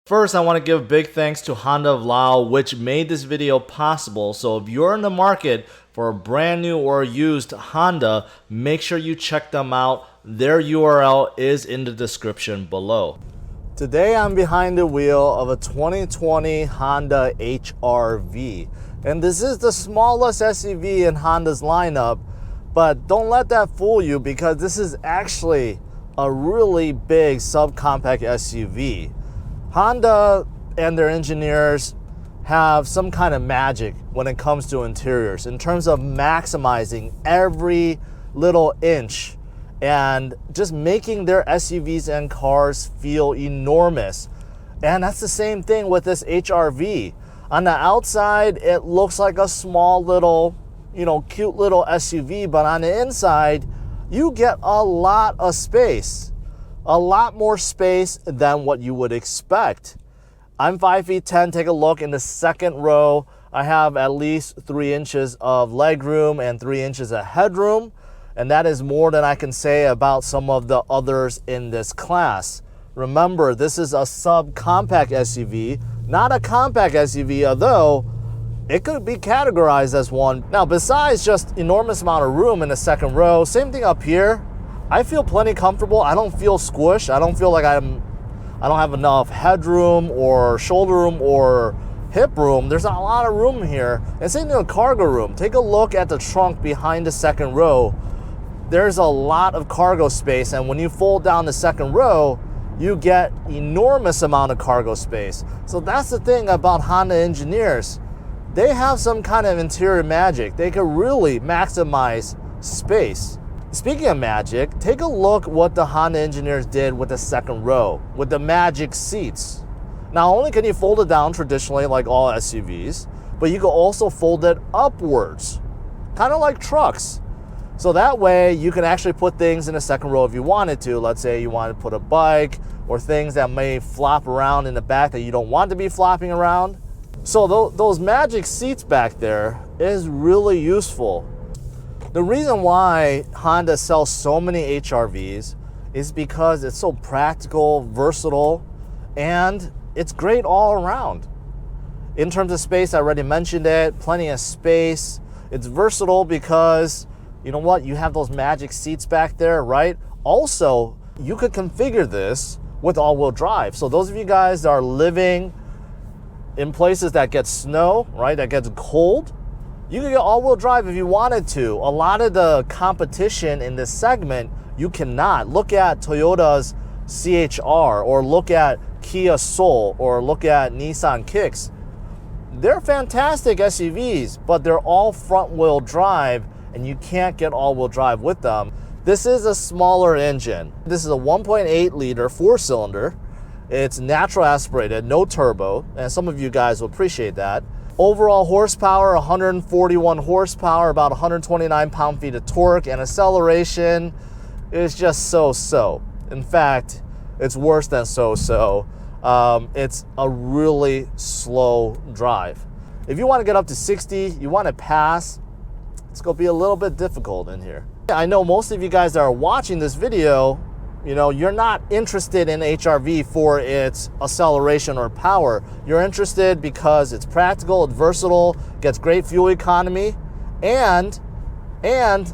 First, I want to give big thanks to Honda of Laos, which made this video possible. So if you're in the market for a brand new or used Honda, make sure you check them out. Their URL is in the description below. Today I'm behind the wheel of a 2020 Honda HR-V. And this is the smallest SUV in Honda's lineup, but don't let that fool you because this is actually a really big subcompact SUV. Honda and their engineers have some kind of magic when it comes to interiors in terms of maximizing every little inch and just making their SUVs and cars feel enormous. And that's the same thing with this HR-V. On the outside, it looks like a small little, cute little SUV, but on the inside, you get a lot of space. A lot more space than what you would expect. I'm 5 feet 10. Take a look in the second row. I have at least 3 inches of legroom and 3 inches of headroom. And that is more than I can say about some of the others in this class. Remember, this is a subcompact SUV, not a compact SUV, although it could be categorized as one. Now, besides just enormous amount of room in the second row, same thing up here. I feel plenty comfortable. I don't feel squished. I don't feel like I don't have enough headroom or shoulder room or hip room. There's a lot of room here. And same thing with cargo room. Take a look at the trunk behind the second row. There's a lot of cargo space, and when you fold down the second row, you get enormous amount of cargo space. So that's the thing about Honda engineers. They have some kind of interior magic. They can really maximize space. Speaking of magic, take a look what the Honda engineers did with the second row, with the magic seats. Not only can you fold it down traditionally like all SUVs, but you can also fold it upwards, kind of like trucks. So that way you can actually put things in the second row if you wanted to. Let's say you want to put a bike or things that may flop around in the back that you don't want to be flopping around. So those magic seats back there is really useful. The reason why Honda sells so many HR-Vs is because it's so practical, versatile, and it's great all around. In terms of space, I already mentioned it, plenty of space. It's versatile because, you know what, you have those magic seats back there, right? Also, you could configure this with all-wheel drive. So those of you guys that are living in places that get snow, right, that gets cold, you can get all-wheel drive if you wanted to. A lot of the competition in this segment, you cannot. Look at Toyota's CHR, or look at Kia Soul, or look at Nissan Kicks. They're fantastic SUVs, but they're all front-wheel drive, and you can't get all-wheel drive with them. This is a smaller engine. This is a 1.8 liter 4-cylinder. It's natural aspirated, no turbo, and some of you guys will appreciate that. Overall horsepower, 141 horsepower, about 129 pound-feet of torque, and acceleration is just so-so. In fact, it's worse than so-so. It's a really slow drive. If you want to get up to 60, you want to pass, it's going to be a little bit difficult in here. I know most of you guys that are watching this video, you're not interested in HR-V for its acceleration or power. You're interested because it's practical, it's versatile, gets great fuel economy, and it's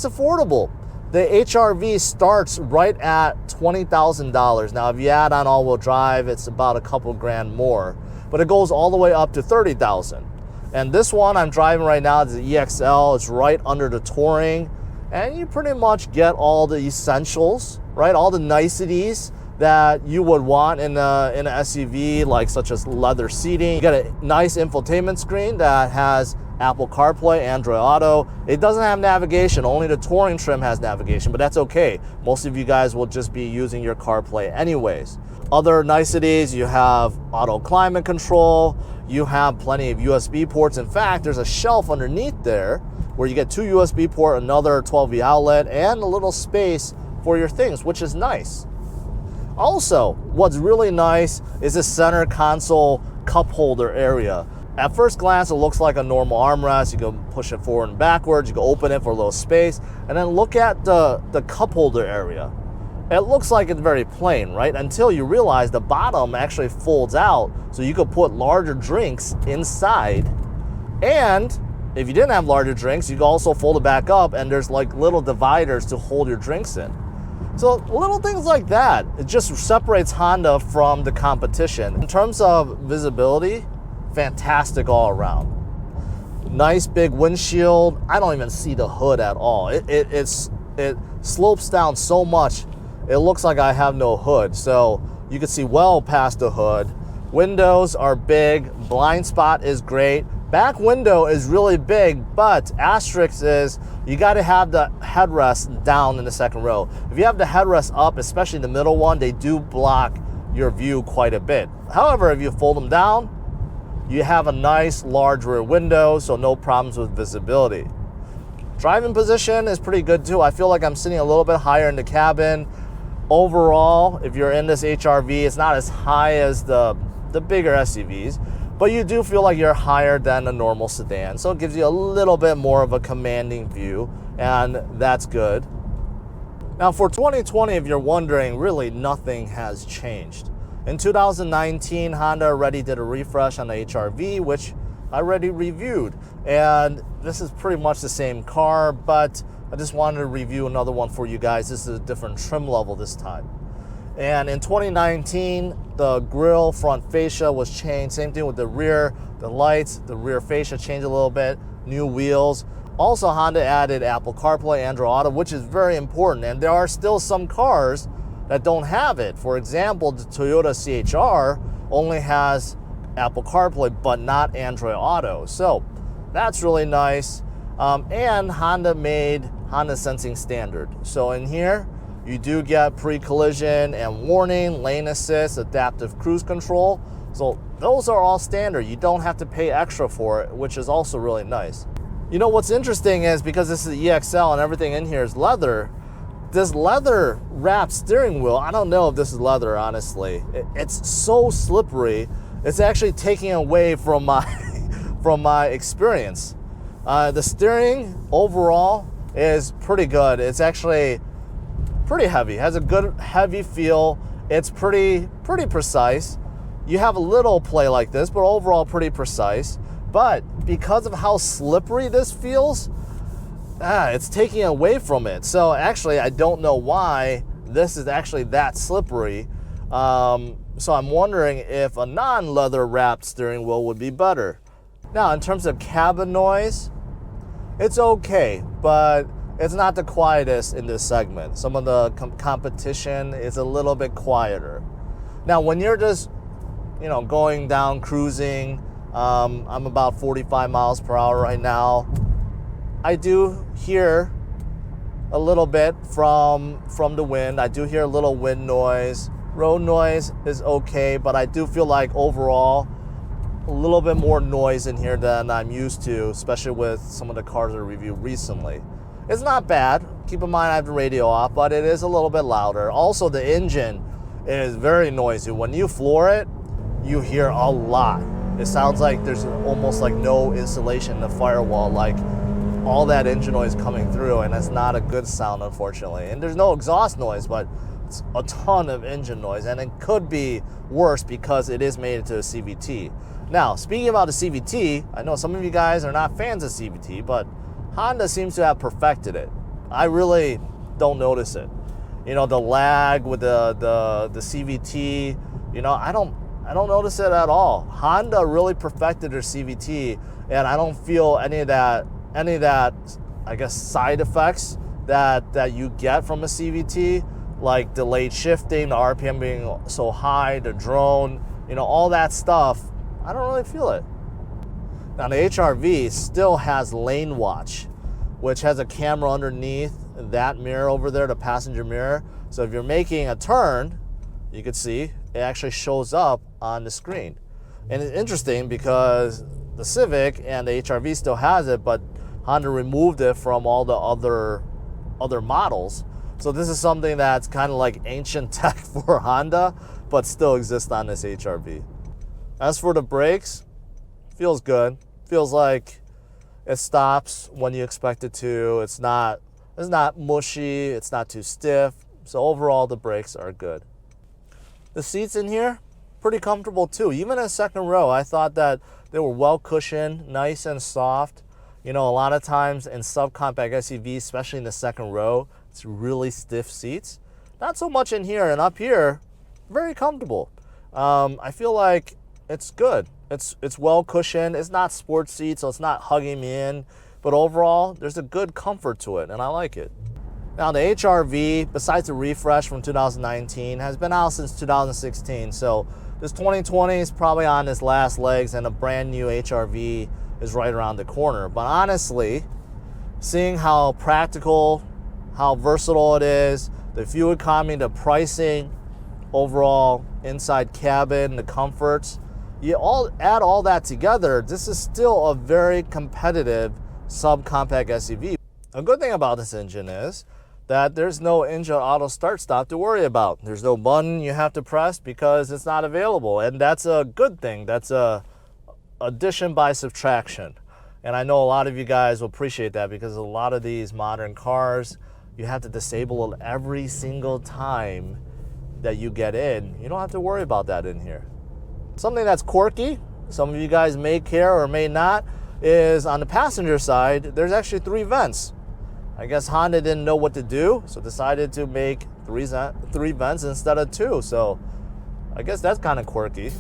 affordable. The HR-V starts right at $20,000. Now, if you add on all-wheel drive, it's about a couple grand more, but it goes all the way up to $30,000. And this one I'm driving right now is the EXL. It's right under the Touring. And you pretty much get all the essentials, right? All the niceties that you would want in an SUV, like such as leather seating. You got a nice infotainment screen that has Apple CarPlay, Android Auto. It doesn't have navigation, only the Touring trim has navigation, but that's okay. Most of you guys will just be using your CarPlay anyways. Other niceties, you have auto climate control, you have plenty of USB ports. In fact, there's a shelf underneath there where you get 2 USB port, another 12V outlet, and a little space for your things, which is nice. Also, what's really nice is the center console cup holder area. At first glance, it looks like a normal armrest. You can push it forward and backwards. You can open it for a little space. And then look at the cup holder area. It looks like it's very plain, right? Until you realize the bottom actually folds out so you could put larger drinks inside. And if you didn't have larger drinks, you can also fold it back up and there's like little dividers to hold your drinks in. So little things like that, it just separates Honda from the competition. In terms of visibility, fantastic all around. Nice big windshield. I don't even see the hood at all. It slopes down so much, it looks like I have no hood. So you can see well past the hood. Windows are big, blind spot is great. Back window is really big, but asterisk is you got to have the headrest down in the second row. If you have the headrest up, especially the middle one, they do block your view quite a bit. However, if you fold them down, you have a nice large rear window, so no problems with visibility. Driving position is pretty good too. I feel like I'm sitting a little bit higher in the cabin. Overall, if you're in this HRV, it's not as high as the bigger SUVs, but you do feel like you're higher than a normal sedan. So it gives you a little bit more of a commanding view, and that's good. Now for 2020, if you're wondering, really nothing has changed. In 2019, Honda already did a refresh on the HRV, which I already reviewed. And this is pretty much the same car, but I just wanted to review another one for you guys. This is a different trim level this time. And in 2019, the grille front fascia was changed. Same thing with the rear, the lights, the rear fascia changed a little bit, new wheels. Also, Honda added Apple CarPlay, Android Auto, which is very important. And there are still some cars that don't have it. For example, the Toyota CHR only has Apple CarPlay, but not Android Auto. So that's really nice. And Honda made Honda Sensing Standard. So in here, you do get pre-collision and warning, lane assist, adaptive cruise control. So those are all standard. You don't have to pay extra for it, which is also really nice. You know, what's interesting is because this is EXL and everything in here is leather, this leather wrapped steering wheel, I don't know if this is leather, honestly. It's so slippery. It's actually taking away from my experience. The steering overall is pretty good. It's actually pretty heavy. It has a good heavy feel. It's pretty precise. You have a little play like this, but overall pretty precise. But because of how slippery this feels, it's taking away from it. So actually, I don't know why this is actually that slippery. So I'm wondering if a non-leather wrapped steering wheel would be better. Now, in terms of cabin noise, it's okay, but it's not the quietest in this segment. Some of the competition is a little bit quieter. Now, when you're just, going down cruising, I'm about 45 miles per hour right now. I do hear a little bit from the wind. I do hear a little wind noise. Road noise is okay, but I do feel like overall a little bit more noise in here than I'm used to, especially with some of the cars I reviewed recently. It's not bad. Keep in mind I have the radio off, but it is a little bit louder. Also, the engine is very noisy. When you floor it, you hear a lot. It sounds like there's almost like no insulation in the firewall, like all that engine noise coming through, and that's not a good sound, unfortunately. And there's no exhaust noise, but it's a ton of engine noise, and it could be worse because it is made into a CVT. Now, speaking about the CVT, I know some of you guys are not fans of CVT, but Honda seems to have perfected it. I really don't notice it. The lag with the CVT, I don't notice it at all. Honda really perfected their CVT, and I don't feel any of that, I guess, side effects that you get from a CVT, like delayed shifting, the RPM being so high, the drone, all that stuff, I don't really feel it. Now the HR-V still has lane watch, which has a camera underneath that mirror over there, the passenger mirror. So if you're making a turn, you can see it actually shows up on the screen. And it's interesting because the Civic and the HR-V still has it, but Honda removed it from all the other models. So this is something that's kind of like ancient tech for Honda, but still exists on this HR-V. As for the brakes, feels good. Feels like it stops when you expect it to. It's not mushy, it's not too stiff. So overall, the brakes are good. The seats in here, pretty comfortable too. Even in second row, I thought that they were well cushioned, nice and soft. A lot of times in subcompact SUVs, especially in the second row, it's really stiff seats. Not so much in here, and up here, very comfortable. I feel like it's good. It's well cushioned. It's not sports seat, so it's not hugging me in. But overall, there's a good comfort to it, and I like it. Now the HR-V, besides the refresh from 2019, has been out since 2016. So this 2020 is probably on its last legs, and a brand new HR-V is right around the corner. But honestly, seeing how practical, how versatile it is, the fuel economy, the pricing, overall inside cabin, the comforts, you add all that together, this is still a very competitive subcompact SUV. A good thing about this engine is that there's no engine auto start stop to worry about. There's no button you have to press because it's not available, and that's a good thing. That's a addition by subtraction. And I know a lot of you guys will appreciate that, because a lot of these modern cars, you have to disable it every single time that you get in. You don't have to worry about that in here. Something that's quirky, some of you guys may care or may not, is on the passenger side, there's actually 3 vents. I guess Honda didn't know what to do, so decided to make 3 vents instead of 2. So I guess that's kind of quirky.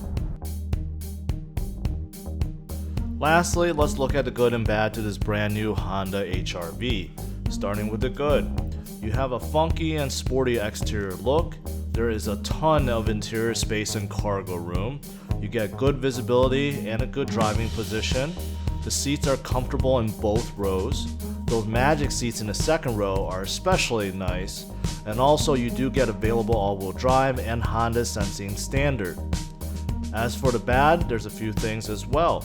Lastly, let's look at the good and bad to this brand new Honda HR-V. Starting with the good. You have a funky and sporty exterior look. There is a ton of interior space and cargo room. You get good visibility and a good driving position. The seats are comfortable in both rows. Those magic seats in the second row are especially nice. And also you do get available all-wheel drive and Honda Sensing Standard. As for the bad, there's a few things as well.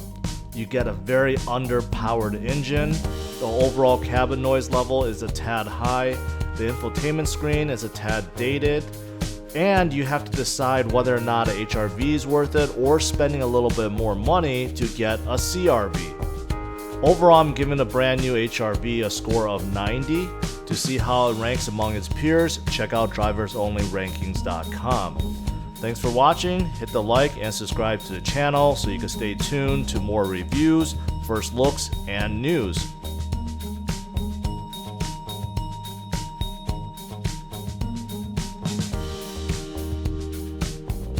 You get a very underpowered engine. The overall cabin noise level is a tad high. The infotainment screen is a tad dated. And you have to decide whether or not a HR-V is worth it, or spending a little bit more money to get a CR-V. Overall, I'm giving the brand new HR-V a score of 90. To see how it ranks among its peers, check out driversonlyrankings.com. Thanks for watching. Hit the like and subscribe to the channel so you can stay tuned to more reviews, first looks, and news.